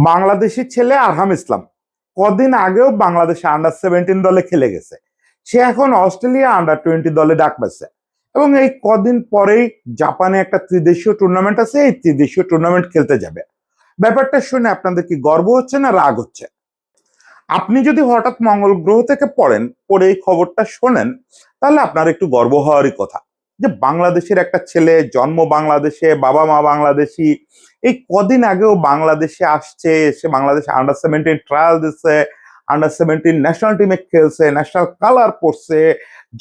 বাংলাদেশি ছেলে আরহাম ইসলাম কদিন আগেও বাংলাদেশে আন্ডার 17 দলে খেলে গেছে। সে এখন অস্ট্রেলিয়া আন্ডার 20 দলে ডাক পাচ্ছে এবং এই কদিন পরেই জাপানে একটা ত্রিদেশীয় টুর্নামেন্ট আছে, এই ত্রিদেশীয় টুর্নামেন্ট খেলতে যাবে। ব্যাপারটা শুনে আপনাদের কি গর্ব হচ্ছে না রাগ হচ্ছে? আপনি যদি হঠাৎ মঙ্গল গ্রহ থেকে পড়ে এই খবরটা শোনেন, তাহলে আপনার একটু গর্ব হওয়ারই কথা যে বাংলাদেশের একটা ছেলে, জন্ম বাংলাদেশে, বাবা মা বাংলাদেশি, এই কদিন আগেও বাংলাদেশে আসছে, সে বাংলাদেশে আন্ডার 17 ট্রায়াল দিচ্ছে, আন্ডার 17 ন্যাশনাল টিমে খেলছে, ন্যাশনাল কালার পরছে,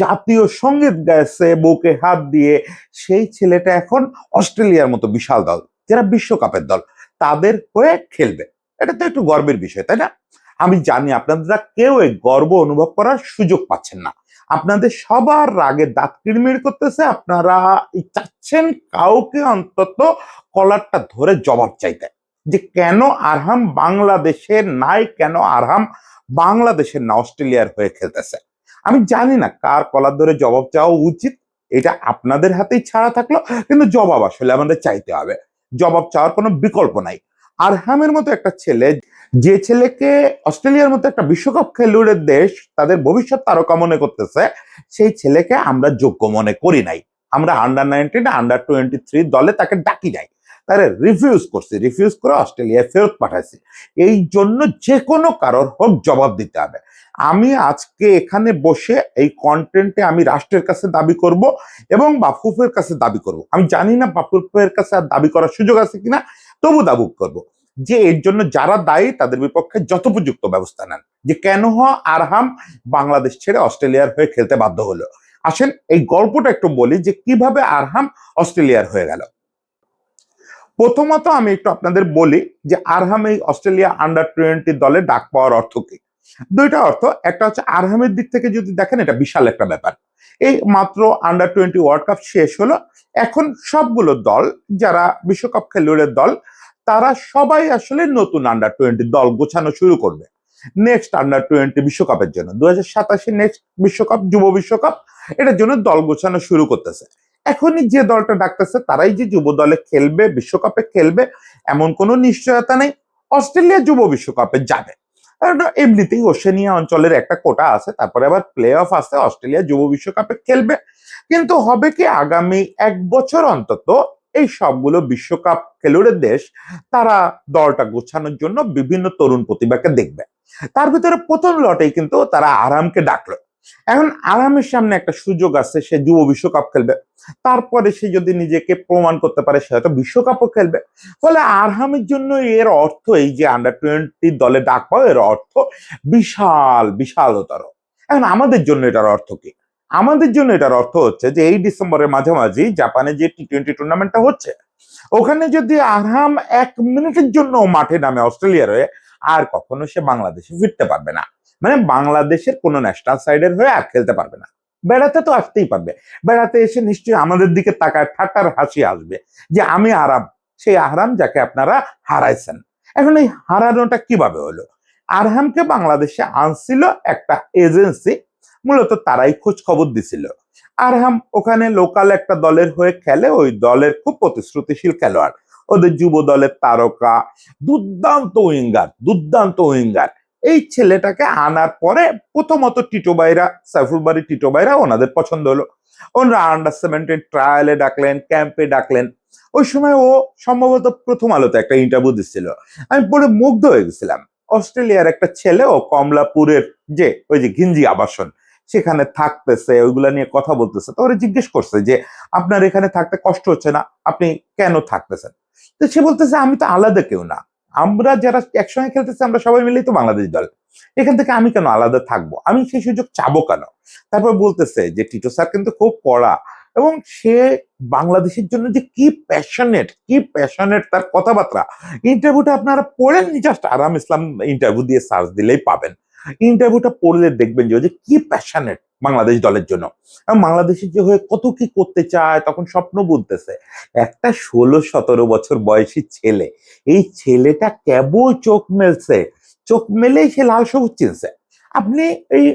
জাতীয় সঙ্গীত গাইছে বুকে হাত দিয়ে। সেই ছেলেটা এখন অস্ট্রেলিয়ার মতো বিশাল দল, যারা বিশ্বকাপের দল, তাদের হয়ে খেলবে। এটা তো একটু গর্বের বিষয়, তাই না? আমি জানি আপনারা কেউ এই গর্ব অনুভব করার সুযোগ পাচ্ছেন না। আপনাদের সবার রাগে দাঁত কিড়মিড় করতেছে। আপনারা চাচ্ছেন কাউকে অন্তত কলারটা ধরে জবাব চাইতে, যে কেন আরহাম বাংলাদেশের নাই, কেন আরহাম বাংলাদেশের না অস্ট্রেলিয়ার হয়ে খেলতেছে। আমি জানি না কার কলার ধরে জবাব চাওয়া উচিত, এটা আপনাদের হাতেই ছাড়া থাকলো, কিন্তু জবাব আসলে আমাদের চাইতে হবে। জবাব চাওয়ার কোনো বিকল্প নাই। আরহামের মতো একটা ছেলে, যে ছেলেকে অস্ট্রেলিয়ার মতো একটা বিশ্বকাপ খেলুড়ের দেশ তাদের ভবিষ্যৎ তারকা মনে করতেছে, সেই ছেলেকে আমরা যোগ্য মনে করি নাই। আমরা আন্ডার 19 আন্ডার 23 দলে তাকে ডাকি নাই, তারে রিফিউজ করে অস্ট্রেলিয়ায় ফেরত পাঠাইছি। এই জন্য যে কোনো কারোর হোক জবাব দিতে হবে। আমি আজকে এখানে বসে এই কন্টেন্টে আমি রাষ্ট্রের কাছে দাবি করব এবং বাফুফের কাছে দাবি করব। আমি জানি না বাফুফের কাছে আর দাবি করার সুযোগ আছে কিনা, তবু দাবি করব যে এর জন্য যারা দায়ী তাদের বিপক্ষে যথোপযুক্ত ব্যবস্থা নেন, যে কেন আরহাম বাংলাদেশ ছেড়ে অস্ট্রেলিয়ার হয়ে খেলতে বাধ্য হলো। আসেন এই গল্পটা একটু বলি যে কিভাবে আরহাম অস্ট্রেলিয়ার হয়ে গেল। প্রথমত আমি একটু আপনাদের বলি যে আরহাম এই অস্ট্রেলিয়া আন্ডার 20 দলে ডাক পাওয়ার অর্থ কি। দুইটা অর্থ। একটা হচ্ছে আরহামের দিক থেকে যদি দেখেন, এটা বিশাল একটা ব্যাপার। এই মাত্র আন্ডার 20 ওয়ার্ল্ড কাপ শেষ হলো, এখন সবগুলো দল যারা বিশ্বকাপ খেলুড়ের দল, তারা সবাই আসলে নতুন আন্ডার 20 দল গোছানো শুরু করবে নেক্সট আন্ডার 20 বিশ্বকাপের জন্য। 2027 নেক্সট বিশ্বকাপ, যুব বিশ্বকাপ, এটার জন্য দল গোছানো শুরু করতেছে। এখনই যে দলটা ডাকতেছে তারাই যে যুব দলে খেলবে, বিশ্বকাপে খেলবে, এমন কোনো নিশ্চয়তা নেই। অস্ট্রেলিয়া যুব বিশ্বকাপে যাবে, কারণ এমনিতেই ওশেনিয়া অঞ্চলের একটা কোটা আছে, তারপরে আবার প্লে অফ আছে, অস্ট্রেলিয়া যুব বিশ্বকাপে খেলবে। কিন্তু হবে কি, আগামী 1 বছর অন্তত এই সবগুলো বিশ্বকাপ খেলুড়ের দেশ তারা দলটা গোছানোর জন্য বিভিন্ন তরুণ প্রতিভাকে দেখবে। তার ভিতরে প্রথম লটেই কিন্তু তারা আরামকে ডাকলো। এখন আরামের সামনে একটা সুযোগ আছে, সে যুব বিশ্বকাপ খেলবে, তারপরে সে যদি নিজেকে প্রমাণ করতে পারে সে হয়তো বিশ্বকাপও খেলবে। ফলে আরহামের জন্য এর অর্থ, এই যে আন্ডার 20 দলে ডাক পাওয়া, এর অর্থ বিশাল বিশালতর। এখন আমাদের জন্য এটার অর্থ কি? আমাদের জন্য এটার অর্থ হচ্ছে যে এই ডিসেম্বরের মাঝামাঝি জাপানে যে টি20 টুর্নামেন্টটা হচ্ছে, ওখানে যদি আরহাম 1 মিনিটের জন্য মাঠে নামে অস্ট্রেলিয়ার হয়ে, আর কখনো সে বাংলাদেশে ফিরতে পারবে না। মানে বাংলাদেশের কোন ন্যাশনাল সাইডের হয়ে আর খেলতে পারবে না। বেড়াতে তো আসতেই পারবে, বেড়াতে এসে নিশ্চয়ই আমাদের দিকে তাকায় ঠাট্টার হাসি আসবে যে আমি আরাম, সেই আরাম যাকে আপনারা হারাইছেন। এখন এই হারানোটা কিভাবে হলো? আরহামকে বাংলাদেশে আনছিল একটা এজেন্সি, মূলত তারাই খোঁজ খবর দিছিল। আরহাম ওখানে লোকাল একটা দলের হয়ে খেলে, ওই দলের খুব প্রতিশ্রুতিশীল খেলোয়াড়, ওদের যুব দলের তারকা, দুর্দান্ত উইঙ্গার। এই ছেলেটাকে আনার পরে প্রথমত টিটো ভাইরা, সাইফুল বাড়ি টিটো ভাইরা ওনাদের পছন্দ হলো। ওনারা আন্ডার 17 ট্রায়ালে ডাকলেন, ক্যাম্পে ডাকলেন। ওই সময় ও সম্ভবত প্রথম আলোতে একটা ইন্টারভিউ দিচ্ছিল, আমি পরে মুগ্ধ হয়ে গেছিলাম। অস্ট্রেলিয়ার একটা ছেলে, ও কমলাপুরের যে ওই যে ঘিঞ্জি আবাসন, সেখানে থাকতেছে, ওইগুলা নিয়ে কথা বলতেছে। তো ওরা জিজ্ঞেস করছে যে আপনার এখানে থাকতে কষ্ট হচ্ছে না, আপনি কেন থাকতেছেন? তো সে বলতেছে আমি তো আলাদা কেউ না, আমরা যারা একসঙ্গে খেলতেছি আমরা সবাই মিলেই তো বাংলাদেশ দল, এখান থেকে আমি কেন আলাদা থাকবো, আমি সেই সুযোগ চাবো কেন? তারপর বলতেছে যে টিটো স্যার কিন্তু খুব কড়া, এবং সে বাংলাদেশের জন্য যে কি প্যাশনেট তার কথাবার্তা। ইন্টারভিউটা আপনারা পড়েন, জাস্ট আরাম ইসলাম ইন্টারভিউ দিয়ে সার্চ দিলেই পাবেন। ইন্টারভিউটা পড়লে দেখবেন যে কি প্যাশনেট বাংলাদেশ দলের জন্য, এবং বাংলাদেশের যে হয়ে কত কি করতে চায়, তখন স্বপ্ন বলতেছে। একটা 16-17 বছর বয়সী ছেলে, এই ছেলেটা কেবল চোখ মেলেই সে লাল সবুজ চিনছে। আপনি এই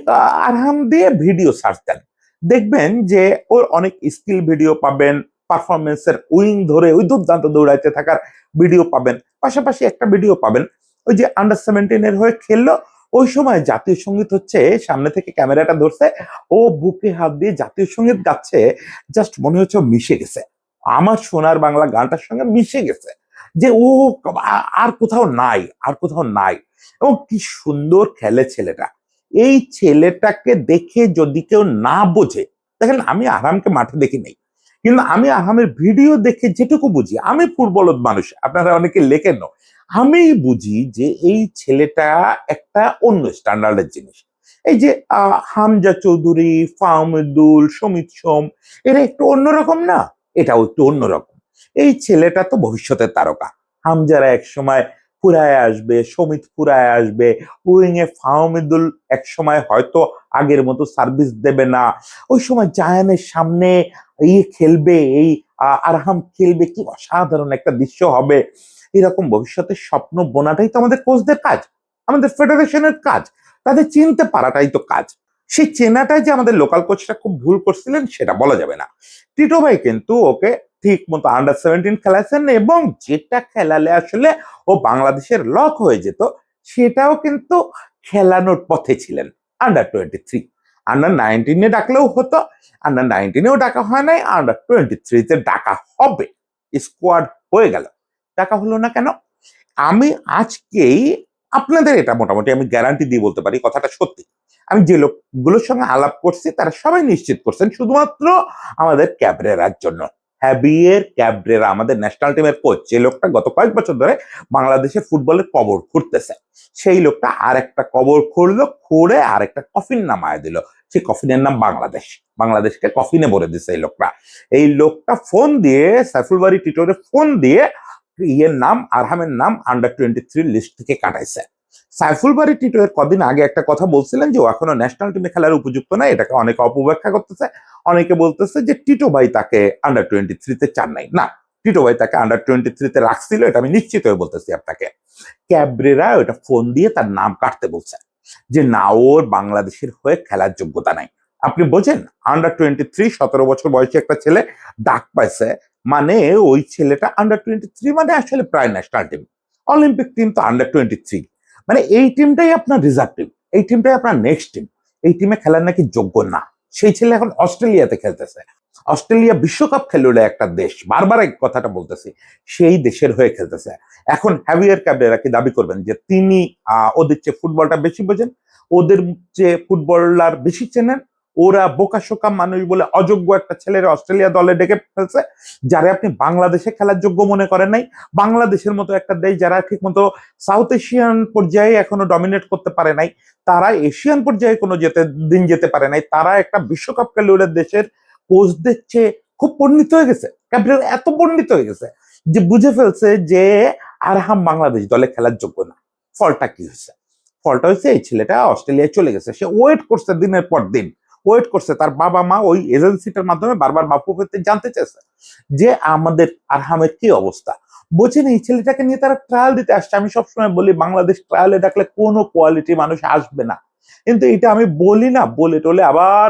আরহাম দিয়ে ভিডিও সার্চ দেন, দেখবেন যে ওর অনেক স্কিল ভিডিও পাবেন, পারফরমেন্সের উইং ধরে ওই দুর্দান্ত দৌড়াইতে থাকার ভিডিও পাবেন, পাশাপাশি একটা ভিডিও পাবেন ওই যে আন্ডার 17 হয়ে খেললো, ওই সময় জাতীয় সঙ্গীত হচ্ছে, সামনে থেকে ক্যামেরাটা ধরছে, ও বুকে হাত দিয়ে জাতীয় সঙ্গীত গাচ্ছে, জাস্ট মনে হচ্ছে ও মিশে গেছে, আমার সোনার বাংলা গানটার সঙ্গে মিশে গেছে, যে ও আর কোথাও নাই, আর কোথাও নাই। এবং কি সুন্দর খেলে ছেলেটা। এই ছেলেটাকে দেখে যদি কেউ না বোঝে, দেখেন আমি আরামকে মাঠে দেখি নাই, কিন্তু আমি আরামের ভিডিও দেখে যেটুকু বুঝি, আমি ফুটবল মানুষ, আপনারা অনেকে লেখেন, আমি বুঝি যে এই ছেলেটা একটা অন্য স্ট্যান্ডার্ডের জিনিস। এই যে হামজা চৌধুরী, ফাহমিদুল, সমিত সোম, এরা একটু অন্যরকম না, এটাও একটু অন্যরকম। এই ছেলেটা তো ভবিষ্যতের তারকা। হামজারা এক সময় ফুরায় আসবে, সমিত ফুরায় আসবে, উইং এ ফাহমিদুল এক সময় হয়তো আগের মতো সার্ভিস দেবে না, ওই সময় জায়ানের সামনে খেলবে, এই আরহাম খেলবে, কি অসাধারণ একটা দৃশ্য হবে। এরকম ভবিষ্যতের স্বপ্ন বোনাটাই তো আমাদের কোচদের কাজ, আমাদের ফেডারেশনের কাজ, তাদের চিনতে পারাটাই তো কাজ। সেই চেনাটাই যে আমাদের লোকাল কোচটা খুব ভুল করছিলেন সেটা বলা যাবে না। টিটো ভাই কিন্তু ওকে ঠিক মতো আন্ডার 17 খেলাছেন, এবং যেটা খেলালে আসলে ও বাংলাদেশের লক হয়ে যেত, সেটাও কিন্তু খেলানোর পথে ছিলেন। আন্ডার 23, আন্ডার 19 ডাকলেও হতো, আন্ডার 19 ডাকা হয় নাই, আন্ডার 23 ডাকা হবে, স্কোয়াড হয়ে গেল। ডাকা হলো না কেন? আমি আজকেই আপনাদের এটা মোটামুটি আমি গ্যারান্টি দিয়ে বলতে পারি কথাটা সত্যি। আমি যে লোকগুলোর সঙ্গে আলাপ করছি তারা সবাই নিশ্চিত করছেন শুধুমাত্র আমাদের ক্যাবরেরার জন্য। হ্যাভিয়ের ক্যাবরেরা আমাদের ন্যাশনাল টিমের কোচ, যে লোকটা গত কয়েক বছর ধরে বাংলাদেশের ফুটবলের কবর খুঁড়তেছে, সেই লোকটা আর একটা কবর খুঁড়লো, খুঁড়ে আর একটা কফিন নামায় দিল। সেই কফিনের নাম বাংলাদেশ, বাংলাদেশকে কফিনে ভরে দিচ্ছে এই লোকটা। এই লোকটা ফোন দিয়ে, সাইফুল বারী টিটোরে ফোন দিয়ে ইয়ের নাম, আরহামের নাম আন্ডার 23 লিস্ট থেকে কাটাইছে। সাইফুল বারী টিটো এর কদিন আগে একটা কথা বলছিলেন যে ও এখনো ন্যাশনাল টিমে খেলার উপযুক্ত না, এটাকে অনেকে অপব্যাখ্যা করতেছে। অনেকে বলতেছে যে টিটো ভাই তাকে আন্ডার 23 চান নাই, না, টিটো ভাই তাকে আন্ডার 23 রাখছিল, এটা আমি নিশ্চিত হয়ে বলতেছি আপনাকে। ক্যাবরেরা ওটা ফোন দিয়ে তার নাম কাটতে বলছে, যে না, ওর বাংলাদেশের হয়ে খেলার যোগ্যতা নাই। আপনি বোঝেন, আন্ডার 23 17 বছর বয়সী একটা ছেলে ডাক পাইছে, মানে ওই ছেলেটা আন্ডার 23 মানে আসলে প্রায় ন্যাশনাল টিম, অলিম্পিক টিম তো আন্ডার 23, মানে এই টিমটাই আপনার রিজার্ভ টিম, এই টিমটাই আপনার নেক্সট টিম। এই টিমে খেলার নাকি যোগ্য না, সেই ছেলে এখন অস্ট্রেলিয়াতে খেলতেছে। অস্ট্রেলিয়া বিশ্বকাপ খেলুড়ে একটা দেশ, বারবার এই কথাটা বলতেছি, সেই দেশের হয়ে খেলতেছে। এখন হ্যাভিয়ার ক্যাবরেরা কি দাবি করবেন যে তিনি ওদের চেয়ে ফুটবলটা বেশি বোঝেন, ওদের চেয়ে ফুটবলার বেশি চেনেন, ওরা বোকাশোকা মানুষ বলে অযোগ্য একটা ছেলের অস্ট্রেলিয়া দলে ডেকে ফেলছে, যারা আপনি বাংলাদেশে খেলার যোগ্য মনে করেন নাই? বাংলাদেশের মতো একটা দেশ যারা ঠিক মতো সাউথ এশিয়ান পর্যায়ে এখনো ডমিনেট করতে পারে নাই, তারা এশিয়ান পর্যায়ে কোনো যেতে পারে নাই, তারা একটা বিশ্বকাপ খেলুড়ে দেশের কোচদের চেয়ে খুব পণ্ডিত হয়ে গেছে। ক্যাপ্টেন এত পণ্ডিত হয়ে গেছে যে বুঝে ফেলছে যে আরহাম বাংলাদেশ দলে খেলার যোগ্য না। ফলটা কি হয়েছে? ফলটা হয়েছে এই ছেলেটা অস্ট্রেলিয়ায় চলে গেছে, সে ওয়েট করছে দিনের পর দিন, ওয়েট করছে। তার বাবা মা ওই এজেন্সিটার মাধ্যমে বারবার বাপু হতে জানতে চেয়েছে যে আমাদের আরহামের কি অবস্থা। বোঝেন, এই ছেলেটাকে নিয়ে তারা ট্রায়াল দিতে আসছে। আমি সবসময় বলি বাংলাদেশ ট্রায়ালে ডাকলে কোনো কোয়ালিটি মানুষ আসবে না, কিন্তু এটা আমি বলি না, বলে টলে আবার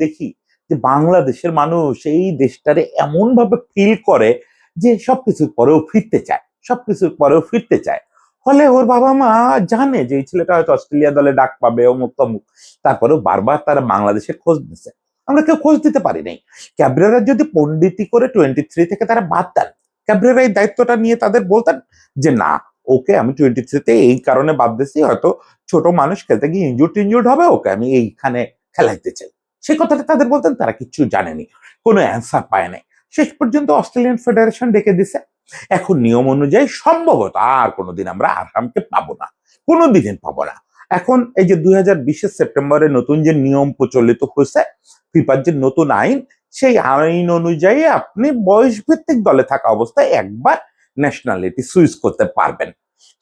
দেখি যে বাংলাদেশের মানুষ এই দেশটারে এমন ভাবে ফিল করে যে সবকিছুর পরেও ফিরতে চায়, সবকিছুর পরেও ফিরতে চায়। ফলে ওর বাবা মা জানে যে এই ছেলেটা হয়তো অস্ট্রেলিয়া দলে ডাক পাবে, অমুক তমুক, তারপরেও বারবার তারা বাংলাদেশের খোঁজ দিচ্ছে। আমরা কেউ খোঁজ দিতে পারি নাই। ক্যাবরেরা যদি পন্ডিতি করে 23 থেকে তারা বাদ দেন, ক্যাবরেরা এই দায়িত্বটা নিয়ে তাদের বলতেন যে না, ওকে আমি 23 এই কারণে বাদ দিচ্ছি, হয়তো ছোট মানুষ খেলতে গিয়ে ইনজুর্ড হবে, ওকে আমি এইখানে খেলাইতে চাই, সে কথাটা তাদের বলতেন। তারা কিচ্ছু জানেনি, কোনো অ্যান্সার পায় নাই। শেষ পর্যন্ত অস্ট্রেলিয়ান ফেডারেশন ডেকে দিছে। এখন নিয়ম অনুযায়ী সম্ভবত আর কোনোদিন আমরা আরহামকে পাবো না, কোনোদিন পাবো না। এখন এই যে 2020 সেপ্টেম্বরে নতুন যে নিয়ম প্রচলিত হয়েছে, ফিফার যে নতুন আইন, সেই আইন অনুযায়ী আপনি বয়স ভিত্তিক দলে থাকা অবস্থায় একবার ন্যাশনালিটি সুইচ করতে পারবেন।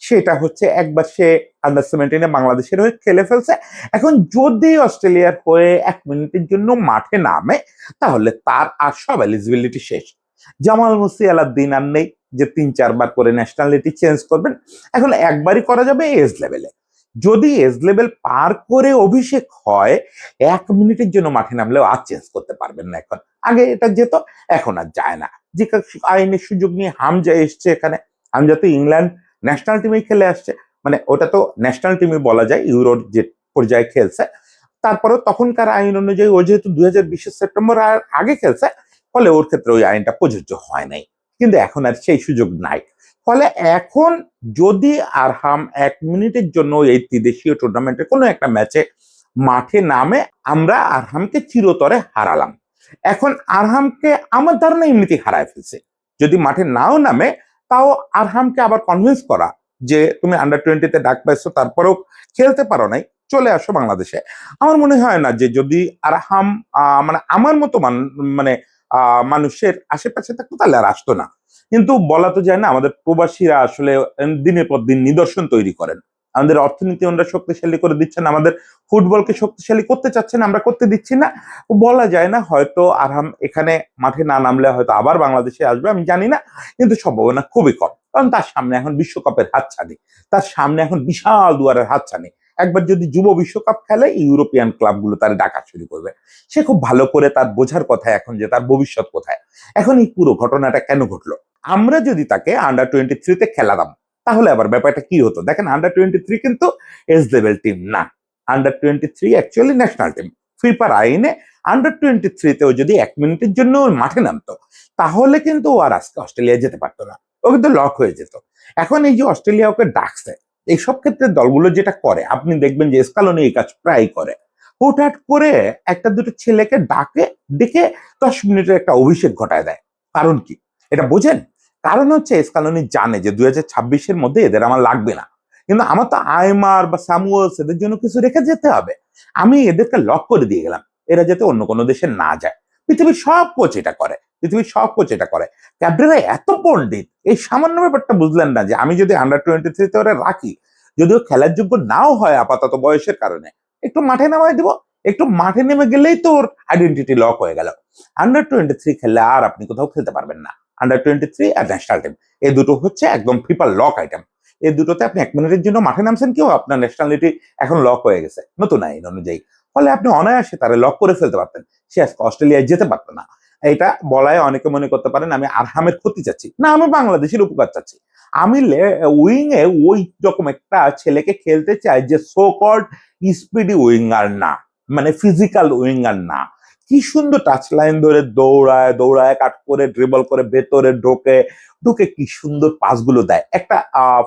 সেটা হচ্ছে একবার সে আন্ডার 17 বাংলাদেশের হয়ে খেলে ফেলছে, এখন যদি অস্ট্রেলিয়ার হয়ে 1 মিনিটের জন্য মাঠে নামে, তাহলে তার আর সব এলিজিবিলিটি শেষ। জামাল মুসিয়ালার দিন আর নেই যে 3-4 বার করে ন্যাশনালিটি চেঞ্জ করবেন। এখন একবারই করা যাবে এজ লেভেলে। যদি এজ লেভেল পার করে অভিষেক হয়, 1 মিনিটের জন্য মাঠে নামলেও আর চেঞ্জ করতে পারবেন না। এখন আগে এটা যেত, এখন আর যায় না। যে আইনের সুযোগ নিয়ে হামজা এসছে এখানে, হামজা তো ইংল্যান্ড ন্যাশনাল টিমে খেলে আসছে, মানে ওটা তো ন্যাশনাল টিমে বলা যায়, ইউরোর যে পর্যায়ে খেলছে, তারপরেও তখনকার আইন অনুযায়ী ও যেহেতু 2020 সেপ্টেম্বর আগে খেলছে, ফলে ওর ক্ষেত্রে ওই আইনটা প্রযোজ্য হয় নাই। কিন্তু এখন আর সেই সুযোগ নাই। ফলে এখন যদি আরহাম 1 মিনিটের জন্য এই ত্রিদেশীয় টুর্নামেন্টের কোনো একটা ম্যাচে মাঠে নামে, আমরা আরহামকে চিরতরে হারালাম। এখন আরহামকে আমার ধারণা এমনিতেই হারায় ফেলছে। যদি মাঠে নাও নামে, তাও আরহামকে আবার কনভিন্স করা যে তুমি আন্ডার 20-তে ডাক পাইছো, তারপরেও খেলতে পারো নাই, চলে আসো বাংলাদেশে। আমার মনে হয় না যে যদি আরহাম মানে আমার মতো মানে মানুষের আশেপাশে থাকতো তাহলে আর আসতো না। কিন্তু বলা তো যায় না, আমাদের প্রবাসীরা আসলে দিনের পর দিন নিদর্শন তৈরি করেন। আমাদের অর্থনীতি ওনারা শক্তিশালী করে দিচ্ছেন, আমাদের ফুটবলকে শক্তিশালী করতে চাচ্ছেন, আমরা করতে দিচ্ছি না। বলা যায় না, হয়তো আরহাম এখানে মাঠে না নামলে হয়তো আবার বাংলাদেশে আসবে, আমি জানি না, কিন্তু সম্ভাবনা খুবই কম। কারণ তার সামনে এখন বিশ্বকাপের হাতছানি, তার সামনে এখন বিশাল দুয়ারের হাতছানি। একবার যদি যুব বিশ্বকাপ খেলে, ইউরোপিয়ান ক্লাবগুলো তার ডাকা শুরু করবে। সে খুব ভালো করে তার বোঝার কথা এখন যে তার ভবিষ্যৎ কোথায়। এখন এই পুরো ঘটনাটা কেন ঘটলো? আমরা যদি তাকে আন্ডার 23-তে খেলাতাম, তাহলে আবার ব্যাপারটা কি হতো? দেখেন, আন্ডার 23 কিন্তু এজ লেভেল টিম না। Under 23 actually national team. ফিফার আইনে আন্ডার 23তেও যদি 1 মিনিটের জন্য মাঠে নামতো, তাহলে কিন্তু ও আর আজকে অস্ট্রেলিয়া যেতে পারতো না, ও কিন্তু লক হয়ে যেত। এখন এই যে অস্ট্রেলিয়া ওকে ডাকছে, এইসব ক্ষেত্রে দলগুলো যেটা করে, আপনি দেখবেন যে স্কালোনি এই কাজ প্রায় করে। হুটহাট করে একটা দুটো ছেলেকে ডেকে 10 মিনিটের একটা অভিষেক ঘটায় দেয়। কারণ কি এটা বোঝেন? কারণ হচ্ছে স্কালোনি জানে যে 2026-এর মধ্যে এদের আমার লাগবে না, কিন্তু আমার তো আইমার বা স্যামুয়েলস এদের জন্য কিছু রেখে যেতে হবে। আমি এদেরকে লক করে দিয়ে গেলাম, এরা যাতে অন্য কোনো দেশে না যায়। পৃথিবীর সব কোচ এটা করে, পৃথিবীর সব কোচ এটা করে। ক্যাব্রেরা এত পণ্ডিত, এই সামান্য ব্যাপারটা বুঝলেন না যে আমি যদি আন্ডার 23-তে ওরা রাখি, যদিও খেলার যোগ্য নাও হয় আপাতত বয়সের কারণে, একটু মাঠে নামাই দিব, একটু মাঠে নেমে গেলেই তো ওর আইডেন্টিটি লক হয়ে গেল। আন্ডার 23 খেললে আর আপনি কোথাও খেলতে পারবেন না। আন্ডার 23 আর ন্যাশনাল টিম, এই দুটো হচ্ছে একদম ফিফার লক আইটেম। এই দুটোতে আপনি 1 মিনিটের জন্য মাঠে নামছেন, কেউ আপনার ন্যাশনালিটি এখন লক হয়ে গেছে নতুন আইন অনুযায়ী। ফলে আপনি অনায়াসে তারা লক করে ফেলতে পারতেন, সে আজকে অস্ট্রেলিয়ায় যেতে পারতো না। এটা বলায় অনেকে মনে করতে পারেন আমি আরহামের ক্ষতি চাচ্ছি, না, আমি বাংলাদেশের উপকার চাচ্ছি। আমি উইং এ ওই রকম একটা ছেলেকে খেলতে চাই যে সো কল্ড স্পিডি উইঙ্গার না, মানে ফিজিক্যাল উইঙ্গার না। কি সুন্দর টাচ লাইন ধরে দৌড়ায় দৌড়ায়, কাট করে ড্রিবল করে ভেতরে ঢোকে ঢুকে কি সুন্দর পাসগুলো দেয়। একটা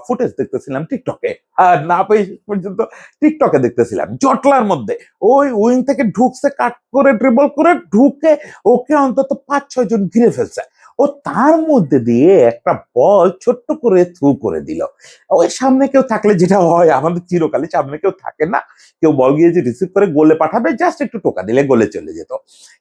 ফুটেজ দেখতেছিলাম টিকটকে, আর না পেয়ে শেষ পর্যন্ত টিকটকে দেখতেছিলাম, জটলার মধ্যে ওই উইং থেকে ঢুকছে, কাট করে ড্রিবল করে ঢুকে ওকে অন্তত 5-6 জন ঘিরে ফেলছে। ও তার মধ্যে দিয়ে একটা বল ছোট্ট করে থ্রু করে দিল। ওই সামনে কেউ থাকলে যেটা হয়, আমাদের চিরকালে সামনে কেউ থাকে না, কেউ বল গিয়ে যে রিসিভ করে গোলে পাঠাবে, জাস্ট একটু টোকা দিলে গোলে চলে যেত।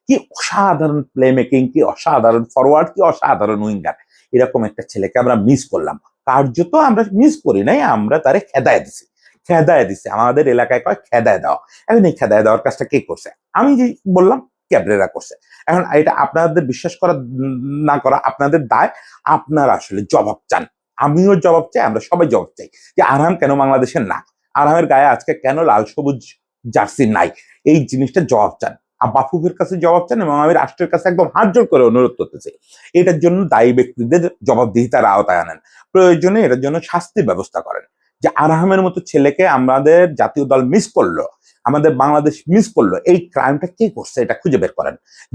কি অসাধারণ প্লে মেকিং, কি অসাধারণ ফরওয়ার্ড, কি অসাধারণ উইঙ্গার। এরকম একটা ছেলেকে আমরা মিস করলাম। কার্যত আমরা মিস করি নাই, আমরা তারে খেদায় দিছি। খেদায় দিছে, আমাদের এলাকায় কয় খেদায় দেওয়া। এখন এই খেদায় দেওয়ার কাজটা কে করছে? আমি যে বললাম, ক্যাবরেরা করছে। এখন এটা আপনাদের বিশ্বাস করা না করা আপনাদের দায়, আপনারা আসলে জবাব চান, আমিও জবাব চাই, আমরা সবাই জবাব চাই যে আরহাম কেন বাংলাদেশের না, আরহামের গায়ে আজকে কেন লাল সবুজ জার্সি নাই, এই জিনিসটা জবাব চান। বাফুফের কাছে জবাব চান, এবং আমি রাষ্ট্রের কাছে একদম হাত জোর করে অনুরোধ করতেছি, এটার জন্য দায়ী ব্যক্তিদের জবাবদিহিতার আওতায় আনেন, প্রয়োজনে এটার জন্য শাস্তির ব্যবস্থা করেন। যে আরহামের মতো ছেলেকে আমাদের জাতীয় দল মিস করলো, আমাদের বাংলাদেশ মিস করলো, এই ক্রাইমটা কে করছে এটা খুঁজে বের করেন।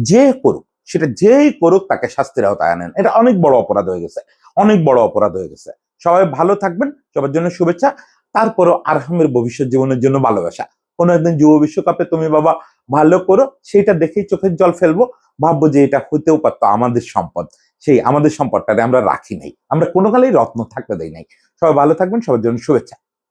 যে করুক, সেটা যেই করুক, তাকে শাস্তির আওতায় আনেন। এটা অনেক বড় অপরাধ হয়ে গেছে, অনেক বড় অপরাধ হয়ে গেছে। সবাই ভালো থাকবেন, সবার জন্য শুভেচ্ছা। তারপরও আরহামের ভবিষ্যৎ জীবনের জন্য ভালোবাসা। কোনো একদিন যুব বিশ্বকাপে তুমি বাবা ভালো করো, সেটা দেখেই চোখের জল ফেলবো, ভাববো যে এটা হতেও পারতো আমাদের সম্পদ। সেই আমাদের সম্পদটাকে আমরা রাখি নাই, আমরা কোনো কালেই রত্ন থাকতে দেই নাই। সবাই ভালো থাকবেন, সবার জন্য শুভেচ্ছা।